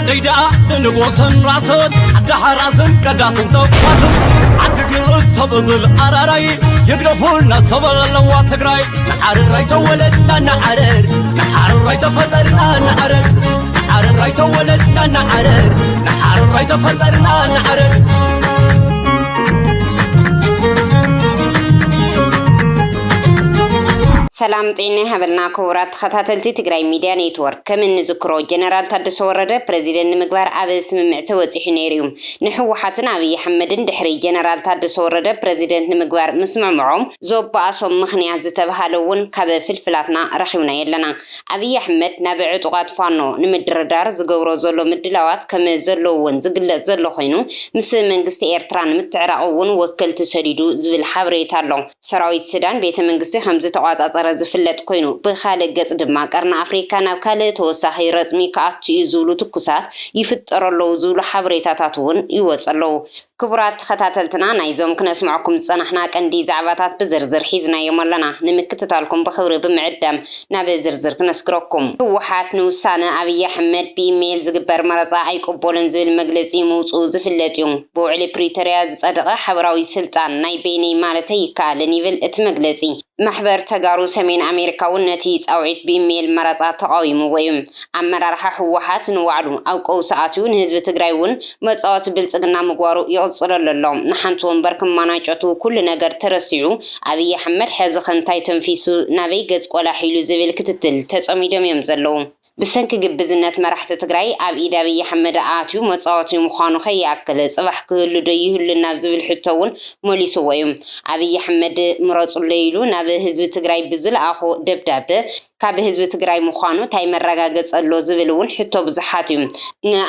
ليدا نقوسن راسن عدها راسن كداسن توقاسن عدق الصبزل أراراي يقرفولنا صبغ اللوات تقراي نعرر راي تولدنا نعرر نعرر راي تفترنا نعرر نعرر راي تولدنا نعرر نعرر راي تفترنا نعرر سلام طيني هبلنا كورات خطاتلتي تقراي ميديا نيتورك كمن نذكرو جنرال تادس ورده بريزيدنت مقبار ابي سممعته وصيح نيريوم نحو حاتنا ابي حمدن دحري جنرال تادس ورده بريزيدنت مقبار مسمع معهم زوب اسوم مخنيات زتبهالون كاب فلفلاتنا رخيونا يلنا ابي احمد نابع طقات فانو نمدردار زغورو زلو مدلاوات كم زلوون زغلت زلو خينو مس منغست ايرتران متعراقون وكلت سديدو زبل حبريتالو سراويت سودان بيت منغست خمز تقاطا زفلت كوينو بخالق قص دما قرنا افريكا ناب كاله توساخي رسمي كاتو يزولو تكسات يفطرلو زولو حبريتاتاتون يوصلو كبرات خطاتلتنا نايزوم كنسمعكم صنحنا قندي زعباتات بزرزر حيزنا يملنا نمكتتالكم بخبر بمعدم ناب زرزر كنسكركم وحات نوسانه ابي احمد بيميل زغبر مرصا ايقبولن زبل مغلصي موصو زفلتيوم بوعلي بريتوريا صدقه حبراوي سلطان ناي بيني مالتي كال نيفل اتمغلصي محبر تغارو سمين امريكا ونتي صاوعت بيميل مرصا تقاويمو ويم امرارها حوحات نوعدو او قوساتون حزب تግራይውን መጻወት ብልጽግና መጓሩ يوصللهم نحنتون بركم مناجتو كل نجار ترسيو أبي أحمد حز خنتاي تنفيسو نبي جز قلا حيلو زبل كتتل تسميدم يمزلهم بسنك جبزنات مرحت تجري أبي أبي أحمد آتيو مصاوتي مخانو خياكل صباح كل ديه للنفس بالحتون مولي سويم أبي أحمد مرات الليلو نبي هزب تجري بزل أخو دبدبه كاب هزب تجري مخانو تايمر رجاجز اللو زبلون حتى بزحاتهم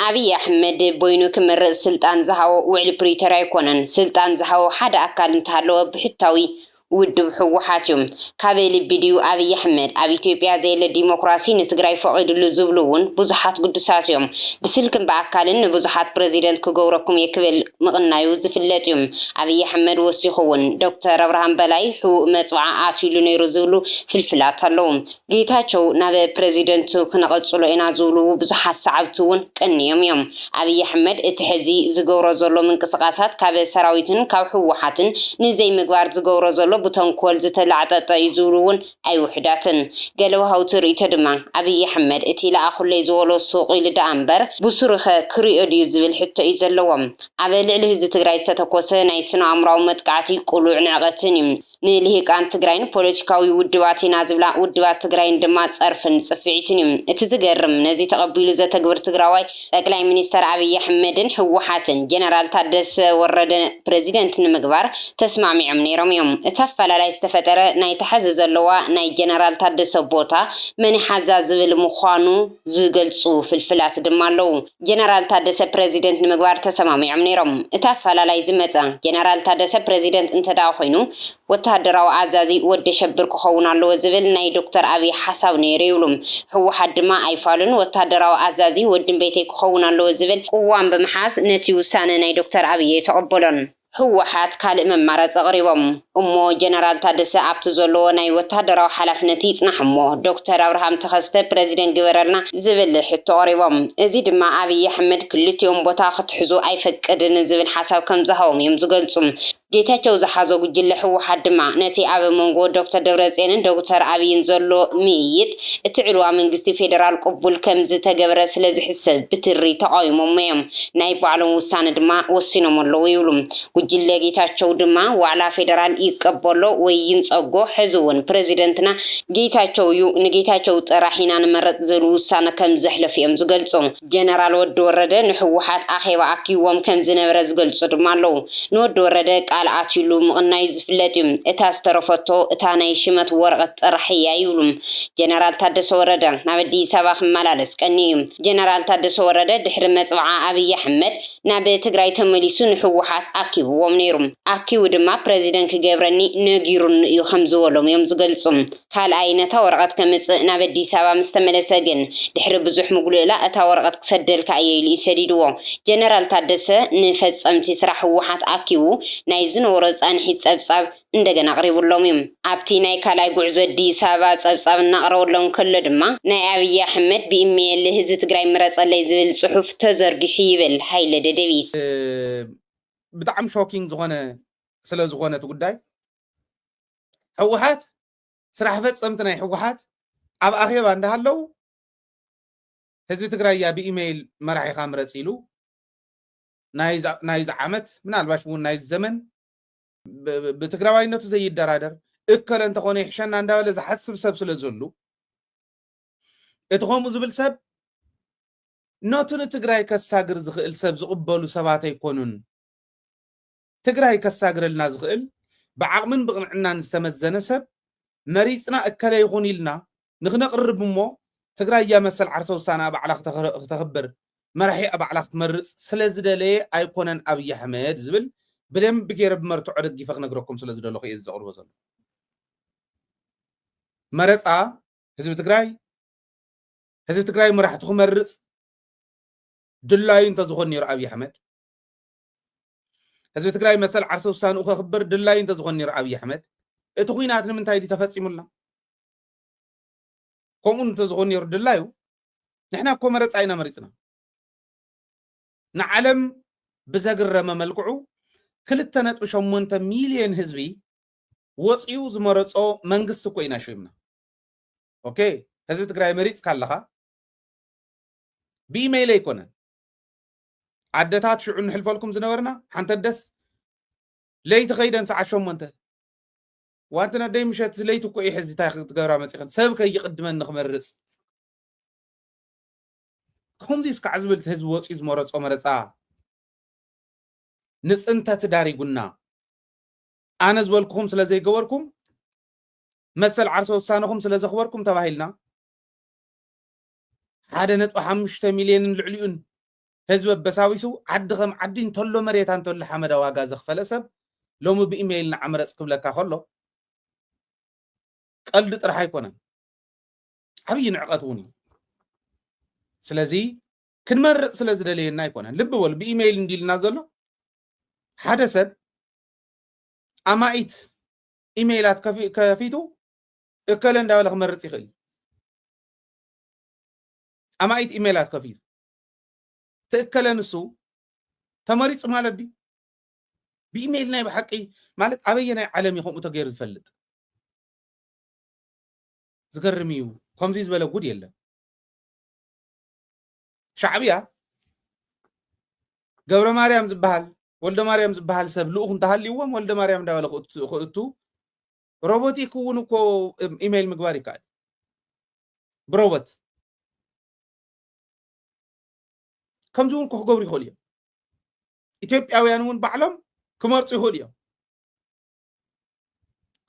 أبي أحمد بوينو كمر سلطان زهاو وعلى بريتراي كونن سلطان زهاو حدا أكل انتهلو بحتوي ودب حوحاتهم كابل فيديو أبي أحمد أبي إثيوبيا زي الديمقراطية نتجري فقيد اللزبلون بزحات قدساتهم بسلكم بأكلن بزحات بريزيدنت كجوركم يكبل مغنايو زفلتهم أبي أحمد وسيخون دكتور أبراهام بلاي حو مصبع آتيلو نيرزولو في الفلات اللوم جيتاتشو نبي بريزيدنت كنقصلو إنازولو بزحات صعبتون كنيم يوم أبي أحمد اتحزي زجورزولو من قصقاسات كابل سراويتن كاو حوحاتن نزي مقبار زجورزولو بتنقل زتلعت يزورون أي وحداتن قالوا هاوتري تدمع أبي أحمد اتلا أخو اللي زولو السوق لدأنبر بصرخ كريوديو زبل حتى يزلوهم أبي العليه زتقراي ستكوسا نايسنا عمراو متقعتي قلوع نعغتني نيليه كان تقراين بوليتيكاوي ودواتي نازبلا ودوات تقراين دمات صرفن صفيعتني اتزقرم نزي تقبيلو زتقبر تقراوي تقلاي منيستر أبي أحمدن حوحاتن جنرال تادس ورد بريزيدنت نمقبار تسمع معمني رميوم تفعل لا يستفتر ناي تحزز اللواء ناي جنرال تادس بوتا من حزاز بالمخانو زقلصو في الفلات دمالو جنرال تادس بريزيدنت نمقبار تسمع معمني رم تفعل لا يزمتا جنرال تادس بريزيدنت انت داخينو وتهدراو عزازي ود شبر كخونا لو زبل ناي دكتور ابي حساب نيريولم هو حد ما ايفالن وتهدراو عزازي ود بيتي كخونا لو زبل قوام بمحاس نتي وسانه ناي دكتور ابي تقبلن هو حات كالئ ممارة غريبهم أمو جنرال تادسة عبتزولو ناي وتهدراو حلفنتي صنحمو دكتور أبراهام تخسته بريزيدنت جبرنا زبل حتو غريبهم ازيد ما أبي أحمد كلتيوم بطاقة حزو أي فكدن زبل حساب كم زهوم يمزقلصم جيتاچو زحازو جل حوحات دما نتي أبي مونغو دكتور دبرتسيان دكتور أبي ينزلو ميت اتعلوا من قصي فيدرال قبول كم زتجبر سلازي حسب بتري تقايمو ميم نايبو على وسان دما وسينو ملو يولم وجل جيتاچو دما وعلى فيدرال يقبلو وينصغو حزون بريزيدنتنا جيتاچو يو نجيتاچو طراحينا نمرط زلو وسان كم زحلفيم زغلصو جنرال ود ورده نحوحات اخيوا اكيوم كم زنبر زغلصو دمالو نود ورده قال عاتيلو مغناي زفلتيم اتاسترفتو اتاناي شمت ورقه طرحيا يولم جنرال تادس ورده نابدي سباخ ملالس قنيم جنرال تادس ورده دحر مصبع ابي احمد نابي تግራይ ተመሊሱ ንሕወሓት ኣኪብዎም ነይሮም ኣኪቡ ድማ ፕሬዚደንት ገብረኒ ነጊሩን እዩ ከምዝበሎም እዮም ዝገልጹም ካልኣይ ነታ ወረቐት ከምጽእ ናብ ኣዲስ ኣበባ ምስተመለሰ ግን ድሕሪ ብዙሕ ምጉልላ እታ ወረቐት ክሰደልካ እየ ኢሉ ይሰዲድዎ ጀነራል ታደሰ ንፈጸምቲ ስራሕ ሕወሓት ኣኪቡ ናይ ዝነበሮ ጻንሒት ጸብጻብ እንደገና አቅሪቡሎም እዮም ኣብቲ ናይ ካልኣይ ጉዕዞ ኣዲስ ኣበባ ፀብፃብ እናቕረበሎም ከሎ ድማ ናይ ኣብይ ኣሕመድ ብኢሜይል ህዝቢ ትግራይ ምረፀለይ ዝብል ፅሑፍ ተዘርጊሑ ይብል ሃይለ ደደቢት ብጣዕሚ ሾኪንግ ዝኾነ ስለ ዝኾነት ጉዳይ ሕወሓት ስራሕ ፈፀምቲ ናይ ሕወሓት ኣብ ኣኼባ እንዳሃለው ህዝቢ ትግራይ ያ ብኢሜይል መራሒኻ ምረፅ ኢሉ ናይዚ ዓመት ምናልባሽ እውን ናይዚ ዘመን ብትግራዋይነቱ ዘይደራደር እከለ እንተኾነ ይሕሸና እንዳበለ ዝሓስብ ሰብ ስለ ዘሎ እቲ ከምኡ ዝብል ሰብ ነቱ ንትግራይ ከሳግር ዝኽእል ሰብ ዝቕበሉ ሰባት ኣይኮኑን ትግራይ ከሳግረልና ዝኽእል ብዓቕምን ብቕንዕናን ዝተመዘነ ሰብ መሪፅና እከለ ይኹን ኢልና ንኽነቕርብ እሞ ትግራይ ያ መሰል ዓርሰ ውሳነ ኣብ ባዕላ ክተኽብር መራሒ ኣብ ባዕላ ክትመርፅ ስለ ዝደለየ ኣይኮነን ኣብይ ኣሕመድ ዝብል ብደንብ ገይረ ብመርትዖ ደጊፈ ክነግረኩም ስለ ዝደለኹ እየ ዘቕርቦ ዘሎ መረፃ ህዝቢ ትግራይ መራሕቲ ክመርፅ ድላዩ እንተዝኾን ነይሩ ኣብይ ኣሕመድ ህዝቢ ትግራይ መሰል ዓርሰ ውሳነኡ ከኽብር ድላዩ እንተዝኾን ነይሩ ኣብይ ኣሕመድ እቲ ኩናት ንምንታይ ዲ ተፈፂሙልና ከምኡ እንተዝኾን ነይሩ ድላዩ ንሕና እኮ መረፃ ኢና መሪፅና ንዓለም ብዘግረመ መልክዑ 2.8 ሚልዮን ህዝቢ ወፂኡ ዝመረፆ መንግስቲ እኮ ኢና ሸይምና ኦኬ ህዝቢ ትግራይ መሪፅ ካለኻ ብኢሜይል ኣይኮነን ዓደታት ሽዑ ንሕልፈልኩም ዝነበርና ሓንተ ደስ ለይቲ ኸይደን ሰዓት 8 ዋንተና ደይ ምሸት ለይቲ እኮ እዩ ሕዚ እንታይ ክትገብራ መፂኽን ሰብ ከይቕድመን ንኽመርፅ ከምዚ እስካዕ ዝብል ህዝቢ ወፂኡ ዝመረፆ መረፃ ንፅንተት ዳሪጉና ኣነ ዝበልኩኹም ስለ ዘይገበርኩም መሰል ዓርሰ ውሳነኹም ስለ ዘኽበርኩም ተባሂልና 1.5 ሚልዮንን ልዕሊኡን ህዝቢ በሳዊሱ ዓዲ ከም ዓዲ እንተሎ መሬታ እንተሎ ሓመዳ ዋጋ ዘኽፈለ ሰብ ሎሚ ብኢሜይል ንዓምረፅ ክብለካ ከሎ ቀልዲ ጥራሕ ኣይኮነን ዓብዪ ንዕቐት እውን እዩ ስለዚ ክንመርፅ ስለ ዝደለየና ኣይኮነን ልቢ በሉ ብኢሜይል እንዲልና ዘሎ ሓደ ሰብ ኣማኢት ኢሜይላት ከፊቱ እከለ እንዳበለ ክመርፅ ይኽእል ኣማኢት ኢሜይላት ከፊቱ ትእከለ ንሱ ተመሪፁ ማለት ዲ ብኢሜይል ናይ ብሓቂ ማለት ኣበየናይ ዓለም እዩ ከምኡ ተገይሩ ዝፈልጥ ዝገርም እዩ ከምዚ ዝበለ ጉድ የለን ሻዕብያ ገብረ ማርያም ዝበሃል ወልደ ማርያም ዝበሃል ሰብ ልኡኽ እንተሃልይዎም ወልደ ማርያም እንዳበለ ክእቱ ሮቦቲክ እውን እኮ ኢሜይል ምግባር ይከኣል ብሮቦት ከምዚ እውን ክገብሩ ይኽእሉ እዮም ኢትዮጵያውያን እውን ባዕሎም ክመርፁ ይኽእሉ እዮም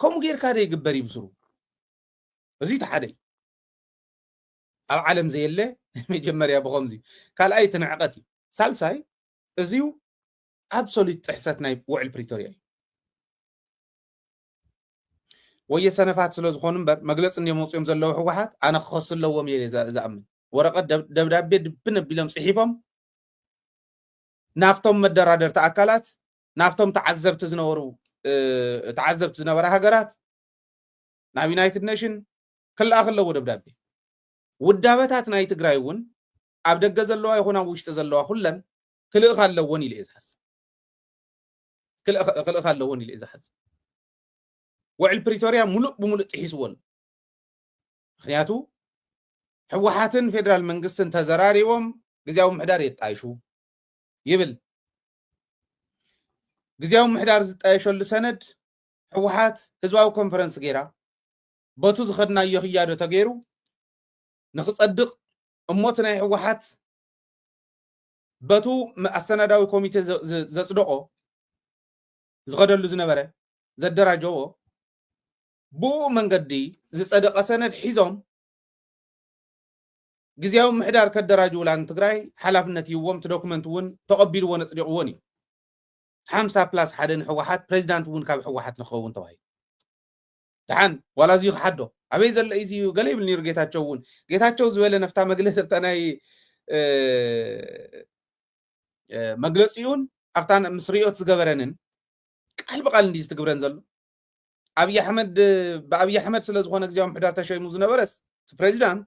ከምኡ ጌርካ ደ ይግበር ይብስሩ እዚ እቲ ሓደ ኣብ ዓለም ዘየለ መጀመርያ ብኸምዚ ካልኣይ ትንዕቐት እዩ ሳልሳይ እዚዩ ኣብሶሉት ጥሕሰት ናይ ውዕል ፕሪቶርያ እዩ ወየ ሰነፋት ስለ ዝኾኑ እምበር መግለፂ እንዲመፅኦም ዘለዉ ሕወሓት ኣነ ክኸስ ኣለዎም እየ ዝኣምን ወረቐት ደብዳቤ ድብን ኣቢሎም ፅሒፎም ናፍቶም መደራደርቲ ኣካላት ናፍቶም ተዓዘብቲ ዝነበራ ሃገራት ናብ ዩናይትድ ኔሽን ክልኣኽ ኣለዎ ደብዳቤ ውዳበታት ናይ ትግራይ እውን ኣብ ደገ ዘለዋ ይኹን ኣብ ውሽጢ ዘለዋ ኩለን ክልእኽ ኣለዎን ኢለ እየ ዝሓስብ ውዕል ፕሪቶርያ ሙሉእ ብሙሉእ ጥሒስዎ ኣሎ ምክንያቱ ሕወሓትን ፌደራል መንግስትን ተዘራሪቦም ግዜያዊ ምሕዳር የጣይሹ ይብል ግዜያዊ ምሕዳር ዝጣየሸሉ ሰነድ ሕወሓት ህዝባዊ ኮንፈረንስ ገይራ በቱ ዝኸድናዮ ክያዶ ተገይሩ ንኽፀድቕ እሞት ናይ ሕወሓት በቱ ኣሰናዳዊ ኮሚቴ ዘፅድቆ ዝኸደሉ ዝነበረ ዘደራጀዎ ብኡ መንገዲ ዝፀደቐ ሰነድ ሒዞም ግዜያዊ ምሕዳር ከደራጅውላ ንትግራይ ሓላፍነት ይዎም እቲ ዶክመንት እውን ተቐቢልዎ ነፅዲቕዎን እዩ 50+1 ንሕወሓት ፕሬዚዳንት እውን ካብ ሕወሓት ንኽኸውን ተባሂሉ ድሓን ዋላ እዚዩ ክሓዶ ኣበይ ዘሎ እዚ ገለ ይብል ነይሩ ጌታቸው እውን ጌታቸው ዝበለ ነፍታ መግለፂ ናይ መግለፂኡን ኣብታ ምስ ሪኦት ዝገበረንን ቃል ብቃል እንዲ ዝትግብረን ዘሎ بأبي أحمد سلازغون أجزاهم حدار تشاي مزنا برس بريزيدنت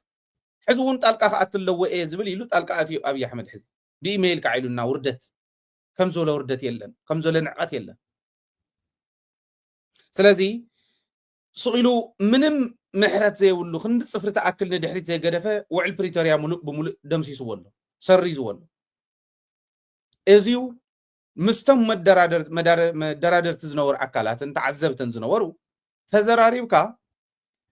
حزبون طالقة قاتل لو إيه زبل يلو طالقة أتي أبي أحمد حزب بإيميل كعيلنا وردت كم زول وردت يلن كم زول نعقت يلن سلازي سئلوا منم محرت زي ولو خند صفر تأكل ندحريت زي قدفة وعل بريتوريا ملوك بملوك دمسي سوالو سري سوالو إزيو مستم مدرادر تزنور أكلات أنت عذبت تزنورو تزراريبكا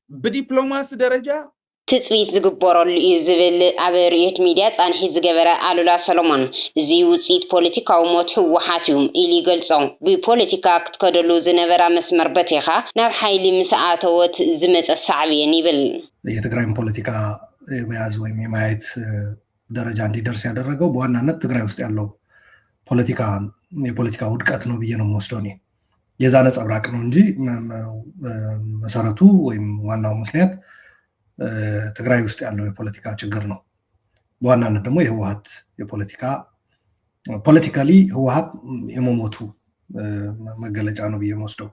بدبلوماسي درجة ትፅቢት ዝግበረሉ እዩ ዝብል ኣብ ርዕዮት ሚድያ ፃንሒ ዝገበረ ኣሉላ ሰሎሞን እዚ ውፅኢት ፖለቲካዊ ሞት ህወሓት እዩ ኢሉ ይገልፆም ብፖለቲካ ክትከደሉ ዝነበራ መስመር በቲኻ ናብ ሓይሊ ምስ ኣተወት ዝመፀ ሳዕብየን ይብል የትግራይን ፖለቲካ የመያዝ ወይም የማየት ደረጃ እንዲደርስ ያደረገው በዋናነት ትግራይ ውስጥ ያለው የፖለቲካ ውድቀት ነው ብዬ ነው የምወስደው እኔ የዛ ነጸብራቅ ነው እንጂ መሰረቱ ወይም ዋናው ምክንያት ትግራይ ውስጥ ያለው የፖለቲካ ችግር ነው በዋናነት ደግሞ የህወሓት ፖለቲካሊ ህወሓት የመሞቱ መገለጫ ነው ብዬ የምወስደው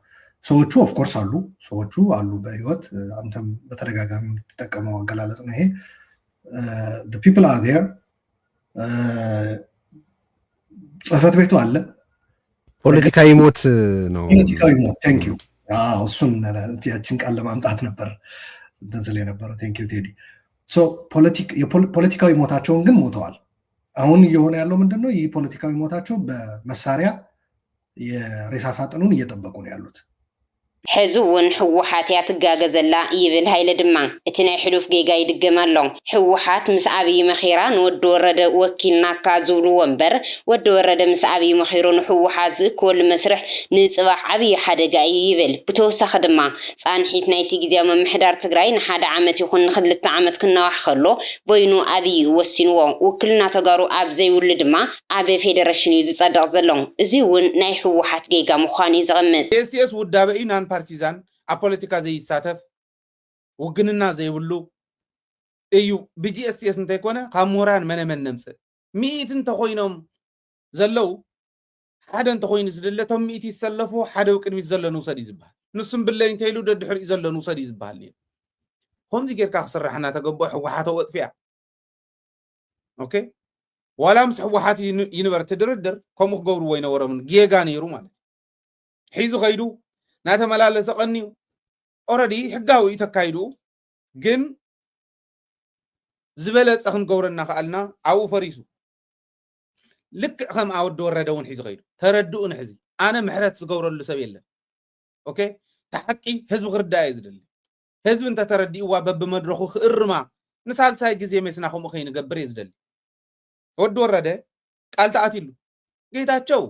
ሰዎቹ ኦፍ ኮርስ አሉ በህይወት አንተም በተደጋጋሚ ተጠቀመው አገላለጽ ነው ይሄ the people are there ጽፈት ቤቱ አለ ፖለቲካዊ ሞት ነው ፖለቲካዊ ሞት thank you እሱን ያችን ቃል ለማምጣት ነበር እንደዚህ ነበር thank you ቴዲ so ፖለቲካዊ ሞታቸውን ግን ሞተዋል አሁን እየሆነ ያለው ምንድነው ይህ ፖለቲካዊ ሞታቸው በመሳሪያ የሬሳ ሳጥኑን እየጠበቁ ነው ያሉት ሕዝውን ህወሓት ያትጋገዘላ ይብል ሃይለ ድማ እቲ ናይ ሕሉፍ ጌጋ ይድገማሎ ህወሓት ምስ ኣብይ መኺራ ንወዲ ወረደ ወኪልና ካዝብሉ ወንበር ወዲ ወረደ ምስ ኣብይ መኺሩ ንህወሓት ዝእክወሉ መስርሕ ንፅባሕ ኣብይ ሓደጋ ይብል ብተወሳኺ ድማ ፃንሒት ናይቲ ግዝያዊ ምምሕዳር ትግራይ ንሓደ ዓመት ይኹን ንክልተ ዓመት ክነዋሕ ከሎ በይኑ ኣብይ ወሲንዎ ውክልና ተጋሩ ኣብ ዘይውሉ ድማ ኣብ ፌደሬሽን እዩ ዝፀድቕ ዘሎ እዚ እውን ናይ ህወሓት ጌጋ ምዃኑ ይዝቕምጥ ኤስቲኤስ ውዳበኢ ናን ፓርቲዛን አፖለቲካ ዘይሳተፍ ውግንና ዘይብሉ እዩ ብጂኤስቲኤስ እንተይኮነ ካብ ምሁራን መነመን ነምፅእ ሚኢት እንተኮይኖም ዘለው ሓደ እንተኮይኑ ዝድለቶም ሚኢት ይሰለፉ ሓደ ቅድሚት ዘሎ ንውሰድ እዩ ዝበሃል ንሱም ብለይ እንተይሉ ደድሕሪ ዘሎ ንውሰድ እዩ ዝበሃል ከምዚ ጌርካ ክስራሕና ተገቦ ህወሓት ወጥፊያ ኦኬ ዋላ ምስ ህወሓት ይንበር ትድርድር ከምኡ ክገብርዎ ይነበሮምን ጌጋ ነይሩ ማለት ሒዙ ኸይዱ ናተመላለሰ ቀኒዩ ኦሬዲ ሕጋዊ ተካይዱ ግን ዝበለፀ ክንገብረና ከኣልና ኣብኡ ፈሪሱ ልክ ከም ኣወዲ ወረደ እውን ሒዙ ኸይዱ ተረድኡን ሕዚ ኣነ ምሕረት ዝገብረሉ ሰብ የለን ኦኬ ተሓቂ ህዝቢ ክርዳእ እየ ዝደሊ ህዝቢ እንተተረዲእዋ በብመድረኹ ክእርማ ንሳልሳይ ግዜ መስና ከምኡ ከይንገብር እየ ዝደሊ ወዲ ወረደ ቃል ተኣቲሉ ጌታቸው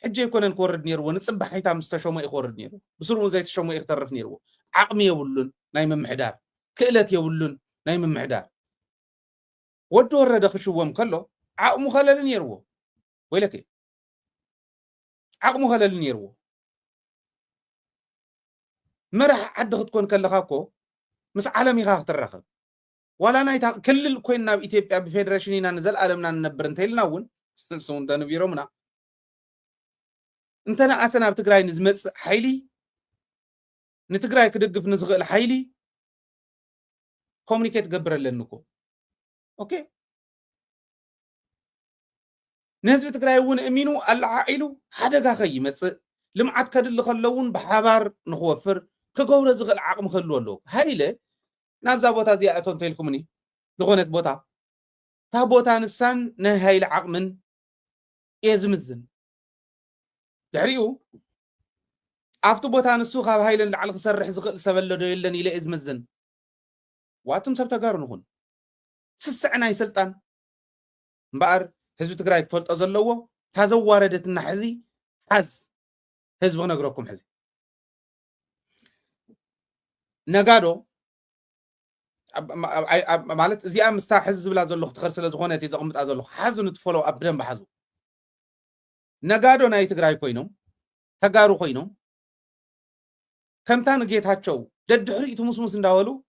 حجي يكونن كورد نيرو نصبح حيتا مستشوم يخورد نيرو بسرو زي تشوم يخترف نيرو عقمي يولون نايم محدار كئلت يولون نايم محدار ود ورد خشوم كله عقمو خلل نيرو ويلك عقمو خلل نيرو مرح عد تكون كلخاكو مس عالمي خا ترخب ولا نايتا كل كوينا بايثيوبيا بفيدريشننا نزل عالمنا ننبر انتيلنا ون سون تنبيرومنا انتنا أسنا بتقرأي نزمت حيلي نتقرأي كدقف نزغل حيلي كومنيكيت قبر لنكو اوكي ناس بتقرأي ون امينو العائلو حدا خي مت لمعت كد اللي خلون بحبار نخوفر كقورة زغل عقم خلو له هايله نابزا بوتا زي اتون تيلكمني لغونت بوتا تا بوتا نسان نهاي العقمن يزمزن دحريو افتو بوتا نسو خاب هايلن لعل خسرح زغل سبلو دو يلن إلي إزمزن واتم سبتا قارو نخون سسعنا يسلطان مبار حزب تقرأي كفلت أزلوه تازو واردتنا حزي حز حزب نقرأكم حزي نقادو مالت زي مستا حزب لا زلوه تخرسل زغونة تيزا قمت أزلوه حزو نتفولو أبرن بحزو نقادو ناي تقرأي كوينو تقارو كوينو كمتان جيتاتشو جد حريقتو مسموس نداولو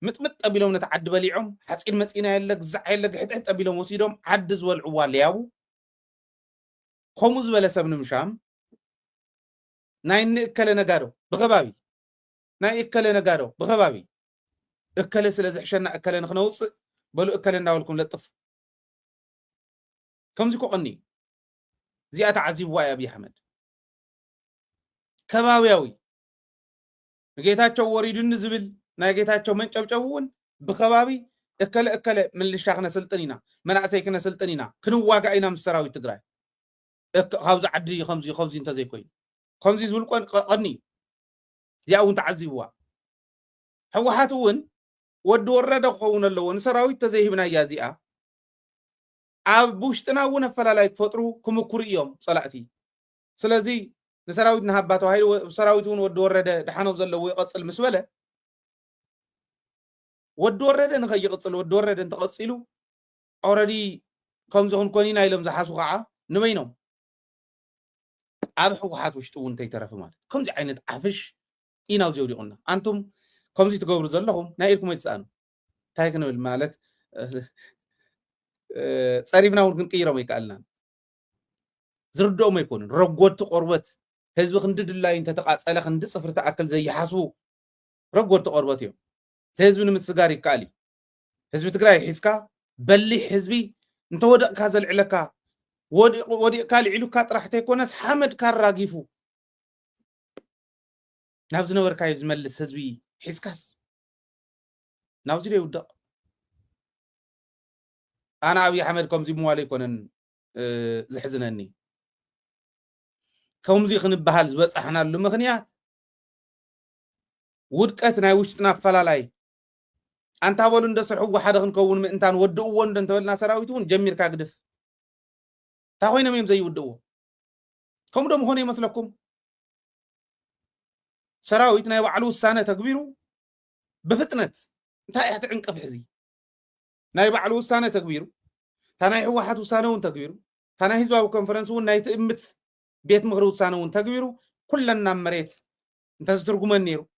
متمت أبيلهم نتعد بليعهم حتسكين مسكينا يلك زعي لك حتى أبيلهم وسيدهم عدز والعوال لياو خموز بلا سبن مشام ناين إكل نجارو بخبابي ناي إكل نجارو بخبابي إكل سلزح شنا إكل نخنوص بلو إكل ناولكم لطف كم زيكو قني زيادة عزيب واي أبي حمد كباوياوي نجيتاتشو وريدون نزبل نجيتاتشو من شبشبون بخبابي إكل من اللي شاخنا سلطنينا من عسيكنا سلطنينا كنو واقعينا مسراوي تقرأ خبز عدي خمزي انت زي كوين خمزي زبل قني ياو انت عزيبوا حوحاتون ود ورد خوون اللون سراوي تزيهبنا يازيئة عبوشتنا ونفلالاي تفطرو كمكوري يوم صلاتي سلازي نسراوي نهباتو هاي سراويتون ود ورد دحانو زلو يقصل مسوله ود ورد نخي يقصل ود ورد انت قصيلو اوريدي كمزون كونينا يلم زحاسو قعا نمينو عب حوحات وشتو انت يترف مال كمزي عينت عفش إيناو زيودي قلنا أنتم كمزي تقبروا زلهم نايلكم يتسألوا تايكنا بالمالت صاريبنا ونكن قيرا ما يقالنا زردو ما يكون رقود تقربت حزب خندد الله انت تقاصله خند صفر تاكل زي حاسبو رقود تقربت يوم حزب نمسغاري قالي حزب تግራይ ሒስካ بلي حزبي انت ودق كازل علكا ودق كالي علوكا طرحت يكونس حمد كاراغيفو نابز نوركا يزملس حزبي حسكاس نابز يودق انا ابي احمد كمزي موالي كونن زحزنني كمزي خنبحال زبصحنا له مخنيات ودقت ناي وشتنا فلالاي انت ابولو اندسرحو واحد خنكون انتان ودؤو انت ولنا سراويتون جميركا قدف تا خوينا ميم زي ودؤو كم دم هوني مسلكم سراويت ناي وعلو السانه تكبيرو بفتنه انت هتعنقف حزي ناي بعلو السانه تكبيرو تناي واحد وسانون تكبيرو تناي حزباو كونفرنسون ناي تمت بيت مغرو سانون تكبيرو كلنا مريت انت ترجمن نيرو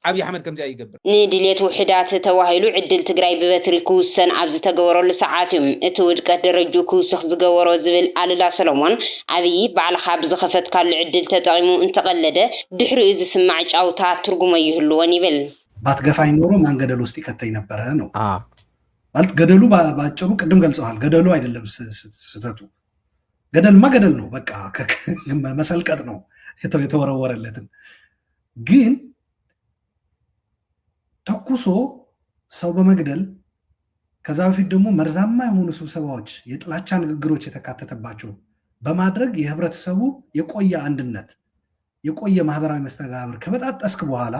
ابي احمد كم جاي يقبر ندليت وحدات تواهيلو عدل تግራይ ببتري كوسن عبز تغورو لساعاتهم اتودق درجو كوسخ زغورو زبل عللا سلمون ابي بعل خاب زخفت كال عدل تطعيمو انتقلده دحرو از سمع ጫውታ ትርጉም ይሁሉን ይበል ባትገፋኝ ኖሮ ማን ገደል ውስጥ ይከተኝ ነበር ነው ማለት ገደሉ ባጭሩ ቅድም ገልጸዋል ገደሉ አይደለም ስተቱ ገደልማ ገደል ነው በቃ መሰልቀጥ ነው የተወረወረለትን ግን ተኩሶ ሰው በመግደል ከዛ በፊት ደግሞ መርዛማ የሆኑ ስብሰባዎች የጥላቻ ንግግሮች የተካተተባቸው በማድረግ የህብረተሰቡ የቆየ አንድነት የቆየ ማህበራዊ መስተጋብር ከበጣጠስክ በኋላ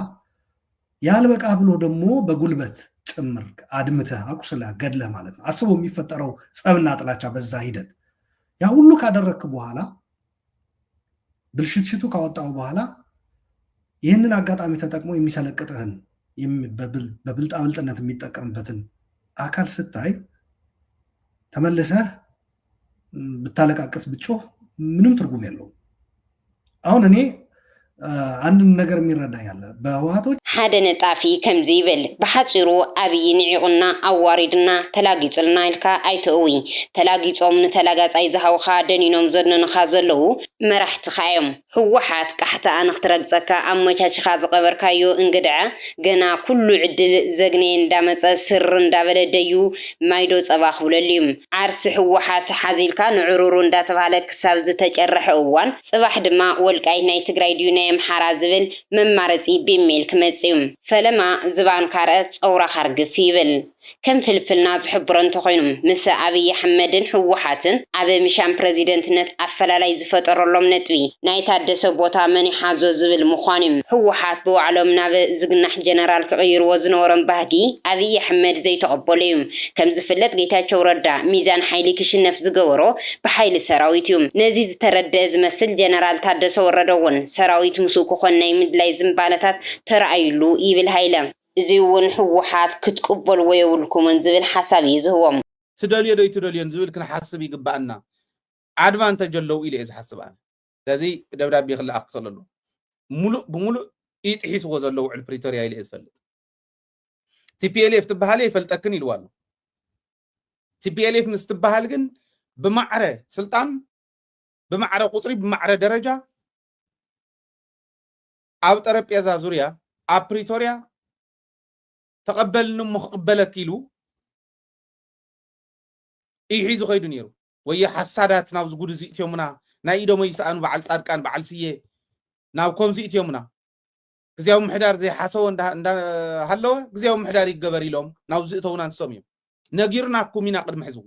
ያልበቃ ብሎ ደግሞ በጉልበት ጭምር አድምተህ አቁስለህ ገድለህ ማለት ነው አስቦ የሚፈጠረው ጸብና ጥላቻ በዛ ሂደት ያ ሁሉ ካደረክ በኋላ ብልሽትሽቱ ካወጣው በኋላ ይህንን አጋጣሚ ተጠቅሞ የሚሰለቅጥህን በብልጣብልጥነት የሚጠቀምበትን አካል ስታይ ተመለሰህ ብታለቃቀስ ብጮህ ምንም ትርጉም የለውም አሁን እኔ አንድ ነገር የሚረዳኛል በህወሓቶች ሓደ ነጣፊ ከምዚ ይብል በሐጽሩ አብይ ንዒቁና አዋሪድና ተላጊጽልና ኢልካ አይተውይ ተላጊጾም ንተላጋጻይ ዝሃውኻ ደኒኖም ዘነንኻ ዘለው መራሕቲ ኻዮም ህወሓት ቃሕታ ንኽትረግጸካ አመቻችኻ ዝቀበርካዮ እንግድዓ ገና ኩሉ ዕድል ዘግኔ እንዳመጸ ስር እንዳበለደዩ ማይዶ ጸባ ክብለልዩም ዓርሲ ህወሓት ሓዚልካ ንዕሩሩ እንዳተባለ ክሳብ ዝተጨረሐ እዋን ጽባሕ ድማ ወልቃይ ናይ ትግራይ ዲዩና የምሓራ ዝብል መማረጺ ቢሜል ክመጽዩም ፈለማ ዝባን ካርአት ጸውራ ካርግፍ ይብል كم فلفلنا زحبرن تخينم مس أبي حمدن حوحاتن أبي مشان بريزيدنتنت أفلالاي زفترلهم نتوي نايتا دسبوتا مني حازو زبل مخانم حوحات بو علمنا زغنح جنرال كغير وزنورن بهدي أبي حمد زي تقبليهم كم زفلت جيتا ردا ميزان حيلي كشنف زغورو بحيل سراويتيوم نزيز تردز مسل جنرال تادسو ردون سراويت مسوكو خناي مدلاي زنبالتات ترأيلو إيبل هايلم زيون حوحات كتقبل ويولكم انزبل حسابي زهوم تدليو دي تدليو انزبل كنا حسابي قبعنا ادفانتج لو إلي إذا حسبان لذي دبدابي خلا أقللو ملو بملو يتحيس وزلو على بريتوريا إلي إذا فلت TPLF تبهالي فلتأكن يلوانو TPLF نستبهالجن بمعرة سلطان بمعرة قصري بمعرة درجة ኣብ ጠረጴዛ ዙርያ ኣብ ፕሪቶሪያ ተቀበልን مخقبلك ኢሉ ይሒዙ ኸይዱ ነይሩ ወይ ሓሳዳት ናብ ዝጉዱ እዚእትዮምና ናይ ኢዶሞ ይስኣኑ በዓል ጻድቃን በዓል ስየ ናብ ከምዚ እትዮምና ግዜያዊ ምሕዳር ዘይ ሓሰው እንዳሃለወ ግዜያዊ ምሕዳር ይገበር ኢሎም ናብ ዝእተውና ንሶም እዮም ነጊርናኩም ኢና ቅድሚ ሕዝቡ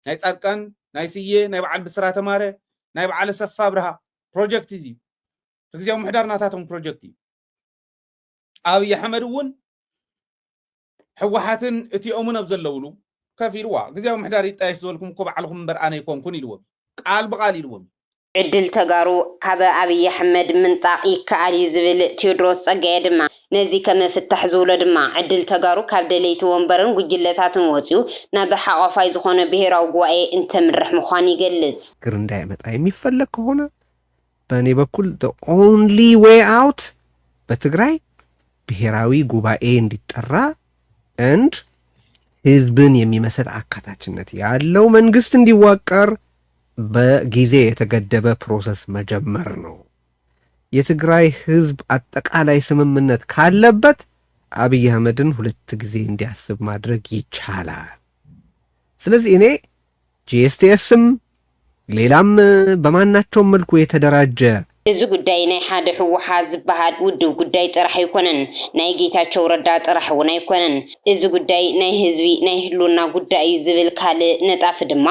ናይ ጻድቃን ናይ ስየ ናይ በዓል ብስራ ተማረ ናይ በዓል ሰፋ ብርሃ ፕሮጀክት እዚ ግዜያዊ ምሕዳር ናታቶም ፕሮጀክት እዩ ኣብይ ኣሕመድ እውን ሕወሓትን እቲኦምን ኣብ ዘለውሉ كفيروا غزياو محدار يطايش زولكم كو بعلكم بر انا يكونكون يلوم قال بقال يلوم عدل تغارو كاب ابي احمد منطق يكالي زبل تيودروس صقاي دما نزي كما فتح زول دما عدل تغارو كاب دليت ومبرن غجلتاتن وصيو نا بحقفاي زخونه بهراو غواي انت مرح مخان يغلص كرندا يمطا يميفلك هنا بني بكل the only way out بتግራይ ብሄራዊ ጉባኤ እንዲጠራ and ህዝብን የሚመስል አካታችነት ያለው መንግስት እንዲዋቀር በጊዜ የተገደበ ፕሮሰስ መጀመር ነው። የትግራይ ህዝብ አጠቃላይ ስምምነት ካለበት አብይ አህመድን ሁለት ጊዜ እንዲያስብ ማድረግ ይቻላል። ስለዚህ እኔ ጂኤስቲኤስም ሌላም በማናቸው መልኩ የተደራጀ እዚ ጉዳይ ናይ ሓደ ሕወሓት ዝበሃል ውድብ ጉዳይ ጥራሕ ይኮነን ናይ ጌታቸው ረዳ ጥራሕ እውን ኣይኮነን እዚ ጉዳይ ናይ ህዝቢ ናይ ህልውና ጉዳይ ዝብል ካልእ ነጣፍ ድማ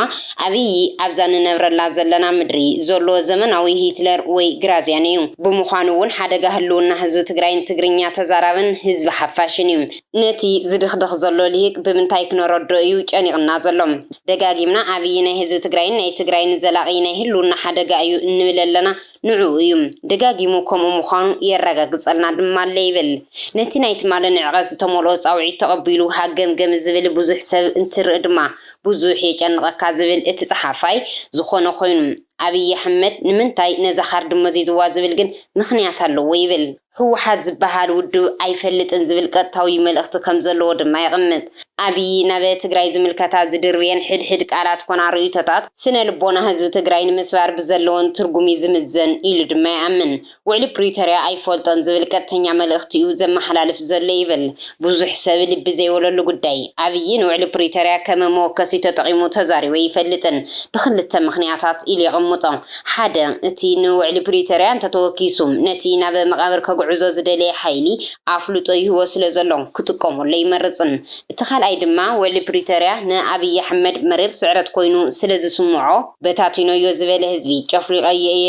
ኣብይ ኣብዛን ነብረላ ዘለና ምድሪ ዘሎ ዘመናዊ ሂትለር ወይ ግራዝያን እዩ ብምዃኑ እውን ሓደጋ ህልውና ህዝቢ ትግራይን ትግርኛ ተዛራብን ህዝቢ ሓፋሽን እዩ ነቲ ዝድኽድኽ ዘሎ ልሂቅ ብምንታይ ክነረዶ እዩ ጨኒቕና ዘሎም ደጋጊምና ኣብይ ናይ ህዝቢ ትግራይን ናይ ትግራይን ዘላቒ ናይ ህልውና ሓደጋ እዩ እንብል ኣለና ንዑ ደጋጊሙ ከምኡ ምዃኑ የረጋግጸልና ድማ ለይብል ነቲ ናይቲ ማለ ንዕቐት ዝተመልኦ ጻውዒት ተቐቢሉ ሃገምገም ዝብል ብዙሕ ሰብ እንትርኢ ድማ ብዙሕ የጨንቐካ ዝብል እቲ ጸሓፋይ ዝኾነ ኮይኑ ኣብይ ኣሕመድ ንምንታይ ነዛ ካርዲ መዚዝዋ ዝብል ግን ምኽንያት ኣለዎ ይብል ሕወሓት ዝበሃል ውድብ ኣይፈልጥን ዝብል ቀጥታዊ መልእኽቲ ከም ዘለዎ ድማ ይቕምጥ ኣብይ ናብ ትግራይ ዝምልከታ ዝድርብየን ሕድሕድ ቃላት ኮና ርእይቶታት ስነ ልቦና ህዝቢ ትግራይ ንምስባር ብዘለዎን ትርጉም ዝምዘን ኢሉ ድማ ይኣምን ውዕሊ ፕሪቶሪያ ኣይፈልጦን ዝብል ቀጥተኛ መልእኽቲ እዩ ዘመሓላልፍ ዘሎ ይብል ብዙሕ ሰብ ልቢ ዘይወለሉ ጉዳይ ኣብይ ንውዕሊ ፕሪቶሪያ ከም መወከሲ ተጠቒሙ ተዛሪቡ ይፈልጥን ብክልተ ምኽንያታት ኢሉ ይቕምጦ ሓደ እቲ ንውዕሊ ፕሪቶሪያ እንተተወኪሱ ነቲ ናብ መቃብር ከጉዕዞ ዝደለየ ሓይሊ ኣፍልጦ ይህቦ ስለ ዘሎ ክጥቀመሉ ይመርፅን እቲ ካልኣይ ድማ ውዕሊ ፕሪቶሪያ ንኣብይ ኣሕመድ መሪር ስዕረት ኮይኑ ስለ ዝስምዖ በታቲኖዮ ዝበለ ህዝቢ ጨፍሊቆ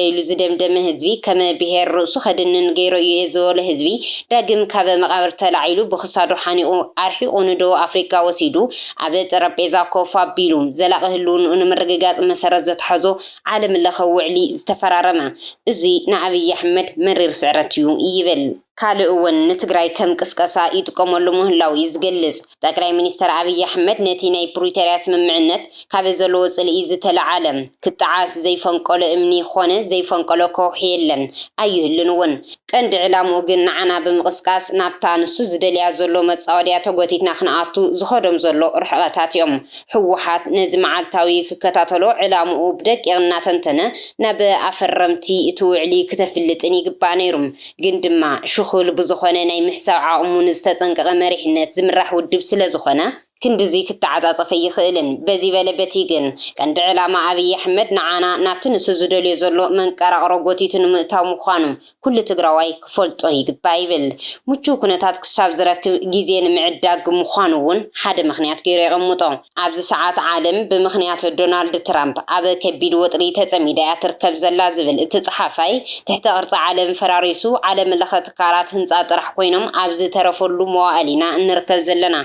ኢሉ ዝደምደመ ህዝቢ ከም ብሄር ርእሱ ከድንን ገይሮ እዩ ዝበለ ህዝቢ ዳግም ካብ መቃብር ተላዒሉ ብክሳዱ ሓኒቑ ኣርሒቑ ንዶ ኣፍሪካ ወሲዱ ኣብ ጠረጴዛ ኮፍ ኣቢሉ ዘላቒ ህልውንኡ ንምርግጋፅ መሰረት ዘትሓዞ ዓለም ለኸ ውዕሊ ዝተፈራረመ እዚ ንኣብይ ኣሕመድ መሪር ስዕረት እዩ ይብል ካልእ እውን ንትግራይ ከም ቅስቀሳ ይጥቀመሉ ምህላው ይዝገልጽ ጠቅላይ ሚኒስተር ኣብይ ኣሕመድ ነቲ ናይ ፕሪቶሪያ ስምምዕነት ካብ ዘለዎ ጽልኢ ዝተለዓለ ክጥዓስ ዘይፈንቀሎ እምኒ ኾነ ዘይፈንቀሎ ከውሒ የለን ኣይህልን እውን ቀንዲ ዕላምኡ ግን ንዓና ብምቅስቃስ ናብታ ንሱ ዝደልያ ዘሎ መጻወድያ ተጎቲትና ክንኣቱ ዝኸዶም ዘሎ ርሕቐታት እዮም ሕወሓት ነዚ መዓልታዊ ክከታተሎ ዕላምኡ ብደቂቕ እናተንተነ ናብ ኣፈረምቲ እቲ ውዕሊ ክተፍልጥን ይግባእ ነይሩ ግን ድማ ሽኹል ብዝኾነ ናይ ምሕሳብ ዓቕሙን ዝተፀንቀቐ መሪሕነት ዝምራሕ ውድብ ስለ ዝኾነ ክንድዚ ክተዓጻጸፈ ይኽእልን በዚ በለበቲ ግን ቀንዲ ዕላማ ኣብይ ኣሕመድ ንዓና ናብቲ ንሱ ዝደልዮ ዘሎ መንቀራቕሮ ጎቲቱ ንምእታው ምዃኑ ኩሉ ትግራዋይ ክፈልጦ ይግባእ ይብል ምቹው ኩነታት ክሳብ ዝረክብ ግዜ ንምዕዳግ ምዃኑ እውን ሓደ ምኽንያት ገይሩ የቐምጦ ኣብዚ ሰዓት ዓለም ብምኽንያት ዶናልድ ትራምፕ ኣብ ከቢድ ወጥሪ ተጸሚዳ እያ ትርከብ ዘላ ዝብል እቲ ጸሓፋይ ትሕቲ ቅርፂ ዓለም ፈራሪሱ ዓለም ለኸ ትካላት ህንፃ ጥራሕ ኮይኖም ኣብዚ ተረፈሉ መዋእሊና እንርከብ ዘለና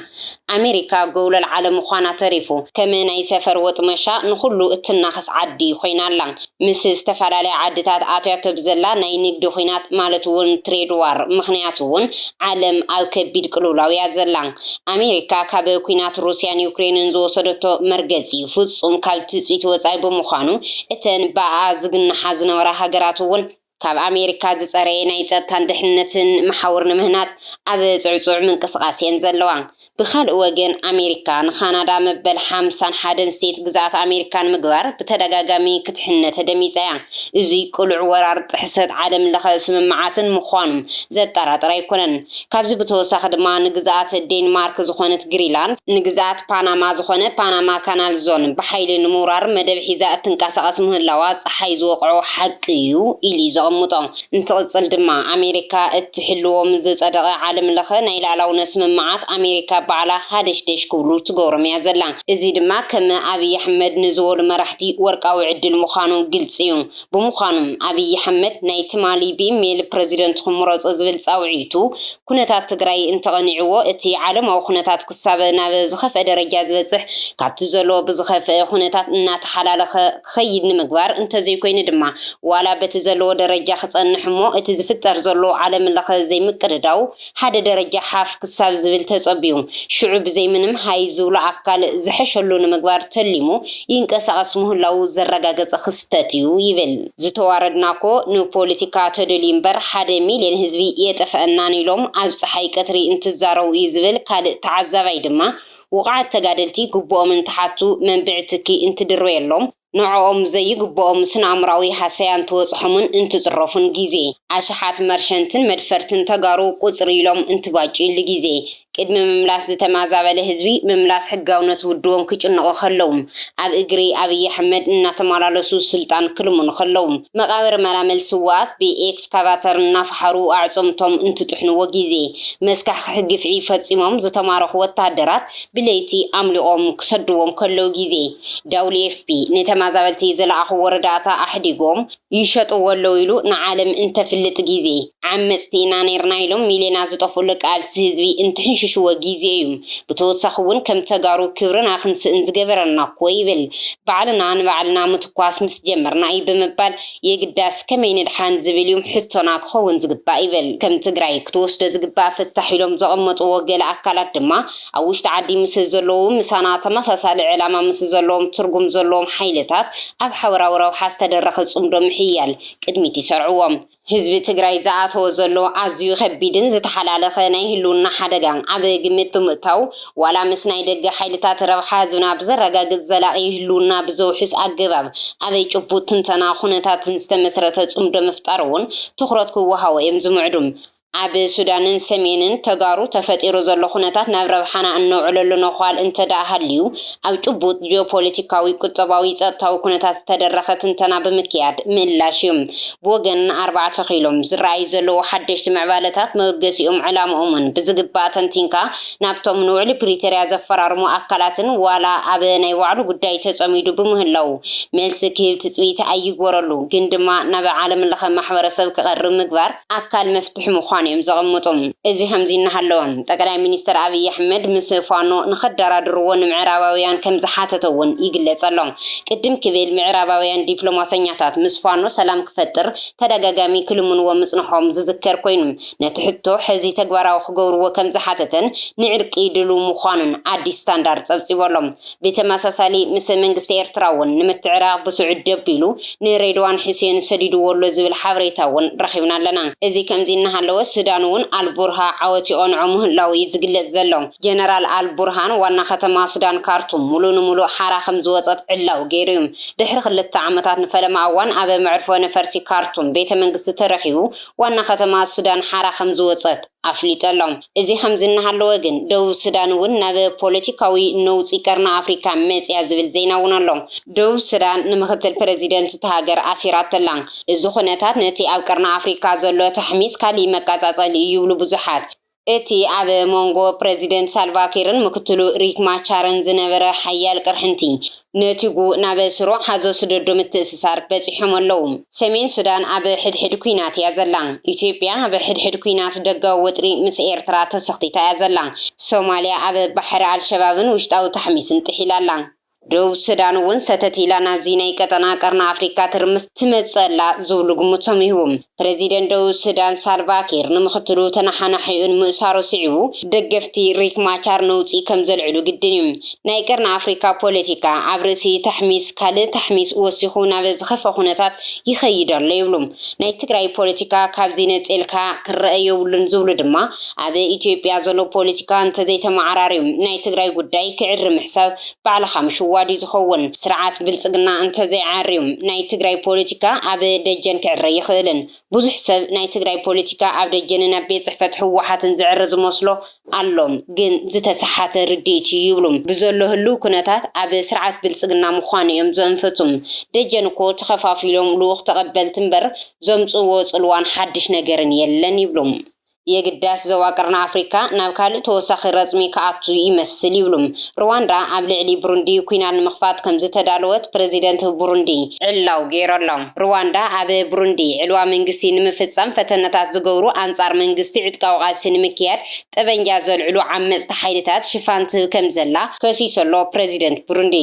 ኣሜሪካ قول العالم خوانا تريفو كما ناي سفر وطمشا نخلو اتناخس عدي خوينالا مس استفرالي عدتات آتيات بزلا ناي نقد خوينات مالتوون تريد وار مخنياتوون عالم او كبيد قلولاو يازلان أمريكا كابو كوينات روسيان يوكرين انزو صدتو مرقزي فوصم كالتسويت وزايبو مخانو اتن باعازقن حازن وراها قراتوون ካብ ኣሜሪካ ዝፀረየ ናይ ጸጥታን ድሕነትን መሓውር ንምህናጽ ኣብ ጽዕጽዕ ምንቅስቓስን ዘለዋ ብኻልእ ወገን ኣሜሪካ ንካናዳ መበል 51 ስቴት ግዛት ኣሜሪካን ምግባር ብተደጋጋሚ ክትሕነት ደሚፀያ እዚ ቁልዕ ወራር ጥሕሰት ዓለም ለኸ ስምምዓትን ምዃኑም ዘጠራጥር ኣይኮነን ካብዚ ብተወሳኺ ድማ ንግዛት ዴንማርክ ዝኾነት ግሪንላንድ ንግዛት ፓናማ ዝኾነ ፓናማ ካናል ዞን ብሓይሊ ንምውራር መደብ ሒዛ እትንቀሳቐስ ምህላዋ ፀሓይ ዝወቕዖ ሓቂ እዩ ኢሉ ዘቐምጦ እንትቕፅል ድማ ኣሜሪካ እትሕልዎም ዝፀደቐ ዓለም ለኸ ናይ ላዕላውነት ስምምዓት ኣሜሪካ ባዕላ ሃደሽደሽ ክብሉ ትገብሮም እያ ዘላ እዚ ድማ ከም ኣብይ ኣሕመድ ንዝበሉ መራሕቲ ወርቃዊ ዕድል ምዃኑ ግልጽ እዩ ብምዃኑም ኣብይ ኣሕመድ ናይ ትማሊ ብኢሜል ፕሬዚደንት ክምረፁ ዝብል ፃውዒቱ ኩነታት ትግራይ እንተቐኒዕዎ እቲ ዓለማዊ ኩነታት ክሳብ ናብ ዝኸፍአ ደረጃ ዝበፅሕ ካብቲ ዘሎ ብዝኸፍአ ኩነታት እናተሓላለኸ ክኸይድ ንምግባር እንተዘይኮይኑ ድማ ዋላ በቲ ዘለዎ ደረጃ ክፀንሕ እሞ እቲ ዝፍጠር ዘሎ ዓለም ለኸ ዘይምቅድዳው ሓደ ደረጃ ሓፍ ክሳብ ዝብል ተፀቢዩ ሽዑ ብዘይ ምንም ሃይ ዝብሎ ኣካል ዝሐሸሉ ንምግባር ተሊሙ ይንቀሳቐስ ምህላው ዘረጋገፀ ክስተት እዩ ይብል ዝተዋረድናኮ ንፖለቲካ ተደልዩ እምበር 1 ሚልዮን ህዝቢ የጠፍአናን ኢሎም ኣብ ፀሓይ ቀትሪ እንትዛረቡ እዩ ዝብል ካልእ ተዓዛባይ ድማ ወቕዓት ተጋደልቲ ግቦኦም እንትሓቱ መንብዕ ትኪ እንትድርበየሎም ንዕኦም ዘይግቦኦም ስነኣምራዊ ሃሰያን ተወፅሖምን እንትፅረፉን ጊዜ ኣሽሓት መርሸንትን መድፈርትን ተጋሩ ቁፅሪ ኢሎም እንትባጭሉ ጊዜ ቅድሚ ምምላስ ዝተማዛበለ ህዝቢ ምምላስ ሕጋውነት ውድቦም ክጭንቑ ከለዉ ኣብ እግሪ ኣብይ ኣሕመድ እናተመላለሱ ስልጣን ክልሙኑ ከለዉ መቃብር መራመል ስዋት ብኤክስካቫተር እናፈሓሩ ኣዕፅምቶም እንትጥሕንዎ ጊዜ መስካሕ ክሕግፍዒ ፈፂሞም ዝተማረኹ ወታደራት ብለይቲ ኣምሊቖም ክሰድዎም ከለዉ ጊዜ WFP ነተማዛበልቲ ዝለኣኹ ወረዳታ ኣሕዲጎም ይሸጥዎ ኣለዉ ኢሉ ንዓለም እንተፍልጥ ጊዜ ዓመፅቲ ኢና ነርና ኢሎም ሚልዮናት ዝጠፍኡሉ ቃልሲ ህዝቢ እንትሕንሽሽዎ ጊዜ እዩ ብተወሳኺ እውን ከም ተጋሩ ክብርና ክንስእን ዝገበረና እኮ ይብል ባዕልና ንባዕልና ምትኳስ ምስ ጀመርና እዩ ብምባል የግዳስ ከመይ ንድሓን ዝብል እዩ ሕቶና ክኸውን ዝግባእ ይብል ከም ትግራይ ክትወስዶ ዝግባእ ፍታሕ ኢሎም ዘቐመጥዎ ገለ ኣካላት ድማ ኣብ ውሽጢ ዓዲ ምስ ዘለዉ ምሳና ተመሳሳሊ ዕላማ ምስ ዘለዎም ትርጉም ዘለዎም ሓይልታት ኣብ ሓበራዊ ረብሓ ዝተደረኸ ጽምዶ ምሕያል ቅድሚት ይሰርዕዎም ህዝቢ ትግራይ ዝኣተዎ ዘሎ ኣዝዩ ከቢድን ዝተሓላለኸ ናይ ህልውና ሓደጋ ኣብ ግምት ብምእታው ዋላ ምስ ናይ ደገ ሓይልታት ረብሓ ህዝብና ብዘረጋግፅ ዘላቒ ህልውና ብዘውሕስ ኣገባብ ኣበይ ጭቡጥ ትንተና ኩነታትን ዝተመስረተ ጽምዶ ምፍጣር እውን ትኹረት ክወሃቦ እዮም ዝምዕዱም ኣብ ሱዳንን ሰሜንን ተጋሩ ተፈጢሩ ዘሎ ኩነታት ናብ ረብሓና እነውዕለሉ ነኳል እንተዳኣ ሃልዩ ኣብ ጭቡጥ ጂኦፖለቲካዊ ቁጠባዊ ጸጥታዊ ኩነታት ዝተደረኸ ትንተና ብምክያድ ምላሽ እዩ ብወገን 4 ኪሎም ዝረኣዩ ዘለዉ ሓደሽቲ ምዕባለታት መበገሲኦም ዕላምኦምን ብዝግባእ ተንቲንካ ናብቶም ንውዕሊ ፕሪቶርያ ዘፈራርሙ ኣካላትን ዋላ ኣብ ናይ ባዕሉ ጉዳይ ተጸሚዱ ብምህላው መልሲ ክህብ ትፅቢት ኣይግበረሉ ግን ድማ ናብ ዓለም ለኸ ማሕበረሰብ ክቐርብ ምግባር ኣካል መፍትሒ ምዃኑ እዮም ዘቐምጡም እዚ ከምዚ እናሃለወም ጠቅላይ ሚኒስትር ኣብይ ኣሕመድ ምስ ፋኖ ንኸደራድርዎ ንምዕራባውያን ከም ዝሓተተውን ይግለጽ ኣሎ ቅድም ክብል ምዕራባውያን ዲፕሎማሰኛታት ምስ ፋኖ ሰላም ክፈጥር ተደጋጋሚ ክልምንዎ ምጽንሖም ዝዝከር ኮይኑ ነቲ ሕቶ ሕዚ ተግባራዊ ክገብርዎ ከም ዝሓተተን ንዕርቂ ድሉ ምዃኑን ኣዲስ ስታንዳርድ ጸብጺቦሎም ብተመሳሳሊ ምስ መንግስቲ ኤርትራ እውን ንምትዕራቕ ብስዑድ ደቢሉ ንሬድዋን ሑሴን ሰዲድዎሎ ዝብል ሓበሬታ እውን ረኺብና ኣለና እዚ ከምዚ እናሃለወ ሱዳን እውን አልቡርሃ ዓወቲኦ ንዕሙ ህላው ዝግለጽ ዘሎ ጀነራል አልቡርሃን ዋና ከተማ ሱዳን ካርቱም ሙሉ ንሙሉ ሓራ ከም ዝወፀት ዕላው ገይሩ ድሕሪ 2 ዓመታት ንፈለማ እዋን ኣብ መዕርፎ ነፈርቲ ካርቱም ቤተ መንግስቲ ተረኺቡ ዋና ከተማ ሱዳን ሓራ ከም ዝወፀት ኣፍሊጠሎም እዚ ከምዚ እናሃለወ ግን ደቡብ ሱዳን እውን ናብ ፖለቲካዊ ነውፂ ቀርና ኣፍሪካ መጽያ ዝብል ዜና እውን ኣሎ ደቡብ ሱዳን ንምክትል ፕሬዚደንት ተሃገር ኣሲራተላ እዚ ኩነታት ነቲ ኣብ ቀርና ኣፍሪካ ዘሎ ተሕሚስ ካሊ መቃጻጸሊ ይብሉ ብዙሓት እቲ ኣብ ሞንጎ ፕሬዚደንት ሳልቫኪርን ምክትሉ ሪክ ማቻርን ዝነበረ ሓያል ቅርሕንቲ ነቲጉ ናብ ስሩ ሓዞ ስደዶ ምትእስሳር በፂሖም ኣለዉ ሰሜን ሱዳን ኣብ ሕድሕድ ኩናት እያ ዘላ ኢትዮጵያ ኣብ ሕድሕድ ኩናት ደጋዊ ወጥሪ ምስ ኤርትራ ተሰኽቲታ እያ ዘላ ሶማልያ ኣብ ባሕሪ ኣልሸባብን ውሽጣዊ ተሕሚስን ጥሒላላ ደቡብ ሱዳን እውን ሰተቲላ ናብዚ ናይ ቀጠና ቀርና አፍሪካ ትርምስ ትመጸላ ዝብሉ ግምቶም ይሁም ፕሬዚደንት ደቡብ ሱዳን ሳልቫኪር ንምክትሉ ተናሓናሒኡን ምእሳሩ ስዒቡ ደገፍቲ ሪክ ማቻር ነውፂ ከም ዘልዕሉ ግድን እዩ ናይ ቀርና አፍሪካ ፖለቲካ ኣብ ርእሲ ተሕሚስ ካልእ ተሕሚስ ወሲኹ ናብ ዝኸፈ ኩነታት ይኸይድ ኣሎ ይብሉም ናይ ትግራይ ፖለቲካ ካብዚ ነፀልካ ክረአየብሉን ዝብሉ ድማ ኣብ ኢትዮጵያ ዘሎ ፖለቲካ እንተዘይተማዕራርዩ ናይ ትግራይ ጉዳይ ክዕርም ሕሳብ ባዕልኻ ምሽዋዲ ዝኸውን ስርዓት ብልጽግና እንተዘይዓርዩ ናይ ትግራይ ፖለቲካ ኣብ ደጀን ክዕረ ይኽእልን ብዙሕ ሰብ ናይ ትግራይ ፖለቲካ ኣብ ደጀንን ኣብ ቤት ጽሕፈት ህወሓትን ዝዕረ ዝመስሎ ኣሎም ግን ዝተሰሓተ ርድኢት ይብሉም ብዘሎ ህሉ ኩነታት ኣብ ስርዓት ብልጽግና ምዃኑ እዮም ዘንፈቱም ደጀን እኮ ተኸፋፊሎም ልኡኽ ተቐበልቲ እምበር ዘምጽእዎ ጽልዋን ሓድሽ ነገርን የለን ይብሉም የግዳስ ዘዋቅርና አፍሪካ ናብ ካልእ ተወሳኺ ረጽሚ ከኣቱ ይመስል ይብሉም ሩዋንዳ ኣብ ልዕሊ ብሩንዲ ኩናን ንምኽፋት ከም ዝተዳለወት ፕሬዚደንት ብሩንዲ ዕላው ገይሮሎም ሩዋንዳ ኣብ ብሩንዲ ዕልዋ መንግስቲ ንምፍጻም ፈተነታት ዝገብሩ አንጻር መንግስቲ ዕጥቃዊ ቃልሲ ንምክያድ ጠበንጃ ዘልዕሉ ዓመፅቲ ሓይልታት ሽፋን ትህብ ከም ዘላ ከሲሰሎ ፕሬዚደንት ብሩንዲ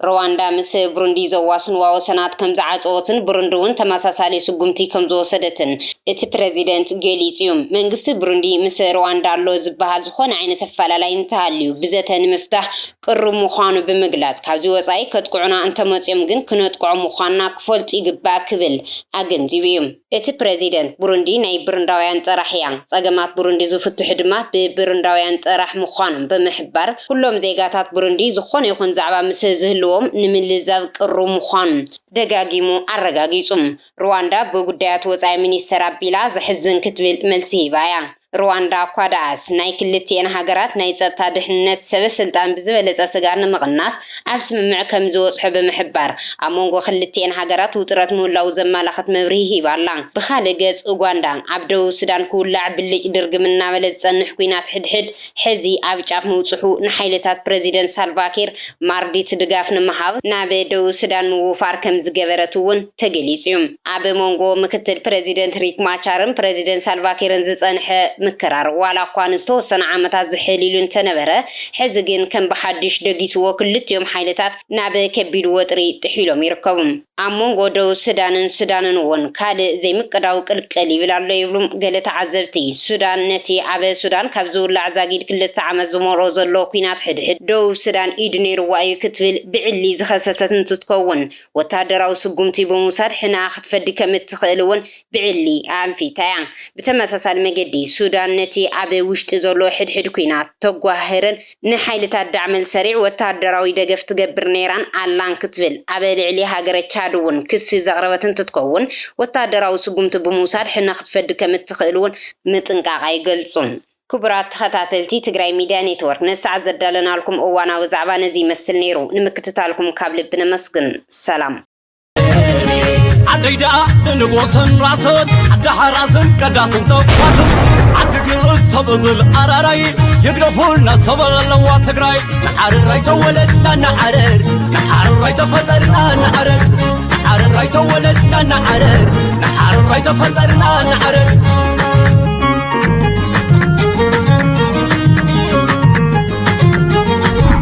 ሩዋንዳ ምስ ብሩንዲ ዘዋስንዋ ወሰናት ከም ዝዓፀወትን ብሩንዲ እውን ተመሳሳሊ ስጉምቲ ከም ዝወሰደትን እቲ ፕሬዚደንት ገሊጹ እዩ መንግስቲ ብሩንዲ ምስ ሩዋንዳ ኣሎ ዝበሃል ዝኾነ ዓይነት ኣፈላላይ እንተሃልዩ ብዘተ ንምፍታሕ ቅርብ ምዃኑ ብምግላጽ ካብዚ ወጻኢ ከጥቅዑና እንተመፅዮም ግን ክነጥቅዖ ምዃንና ክፈልጡ ይግባእ ክብል ኣገንዚቡ እዩ እቲ ፕሬዚደንት ብሩንዲ ናይ ብሩንዳውያን ጥራሕ እያ ጸገማት ብሩንዲ ዝፍትሑ ድማ ብብሩንዳውያን ጥራሕ ምዃኖም ብምሕባር ኩሎም ዜጋታት ብሩንዲ ዝኾነ ይኹን ዛዕባ ምስ ዝህልዎም ንምልዛብ ቅርብ ምዃኑ ደጋጊሙ ኣረጋጊጹም ሩዋንዳ ብጉዳያት ወጻኢ ሚኒስተር ኣቢላ ዝሕዝን ክትብል መልሲ ሂባ እያ ሩዋንዳ ኳዳስ ናይ ክልቲአን ሃገራት ናይ ጸጥታ ድሕንነት ሰበስልጣን ብዝበለጸ ስጋር ንምቕናስ ኣብ ስምምዕ ከም ዝወጽሑ ብምሕባር ኣብ መንጎ ክልቲአን ሃገራት ውጥረት ምህላው ዘመላኽት መብርሂ ሂባ ኣላ ብኻልእ ገጽ ኡጋንዳ ኣብ ደቡብ ሱዳን ክውላዕ ብልጭ ድርግም እናበለ ዝጸንሕ ኩናት ሕድሕድ ሕዚ ኣብ ጫፍ ምውጽሑ ንሓይልታት ፕሬዚደንት ሳልቫኪር ማርዲት ድጋፍ ንምሃብ ናብ ደቡብ ሱዳን ምውፋር ከም ዝገበረት እውን ተገሊጹ እዩ ኣብ መንጎ ምክትል ፕሬዚደንት ሪክ ማቻርን ፕሬዚደንት ሳልቫኪርን ዝጸንሐ ምክራር ዋላ እኳ ንዝተወሰነ ዓመታት ዝሕሊሉ እንተነበረ ሕዚ ግን ከም ብሓድሽ ደጊስዎ ክልቲኦም ሓይልታት ናብ ከቢድ ወጥሪ ጥሒሎም ይርከቡ ኣብ መንጎ ደቡብ ሱዳንን እውን ካልእ ዘይምቅዳው ቅልቅል ይብል ኣሎ ይብሉም ገለ ተዓዘብቲ ሱዳን ነቲ ኣብ ሱዳን ካብ ዝውላዕ ዛጊድ 2 ዓመት ዝመርኦ ዘሎ ኩናት ሕድሕድ ደቡብ ሱዳን ኢድ ነይርዋ እዩ ክትብል ብዕሊ ዝኸሰሰት እንትትከውን ወታደራዊ ስጉምቲ ብምውሳድ ሕና ክትፈዲ ከም እትኽእል እውን ብዕሊ ኣንፊታ እያ ብተመሳሳሊ መገዲ ሱዳን ነቲ ኣብ ውሽጢ ዘሎ ሕድሕድ ኩናት ተጓህርን ንሓይልታት ዳዕመል ሰሪዕ ወታደራዊ ደገፍ ትገብር ነይራን ኣላን ክትብል ኣብ ልዕሊ ሃገረ ቻድ እውን ክሲ ዘቕረበት እንትትከውን ወታደራዊ ስጉምቲ ብምውሳድ ሕና ክትፈዲ ከም እትኽእል እውን ምጥንቃቕ ይገልጹን ክቡራት ተኸታተልቲ ትግራይ ሚድያ ኔትወርክ ነሰዓት ዘዳለናልኩም እዋናዊ ዛዕባ ነዚ ይመስል ነይሩ ንምክትታልኩም ካብ ልቢ ነመስግን ሰላም عديدا نقوسن راسن عدها راسن قداسن توقاسن عدقل السبزل عراراي يقرفولنا سبل اللوا تقراي نعار الراي تولدنا نعار الراي تفترنا نعار الراي تولدنا نعار الراي تفترنا نعار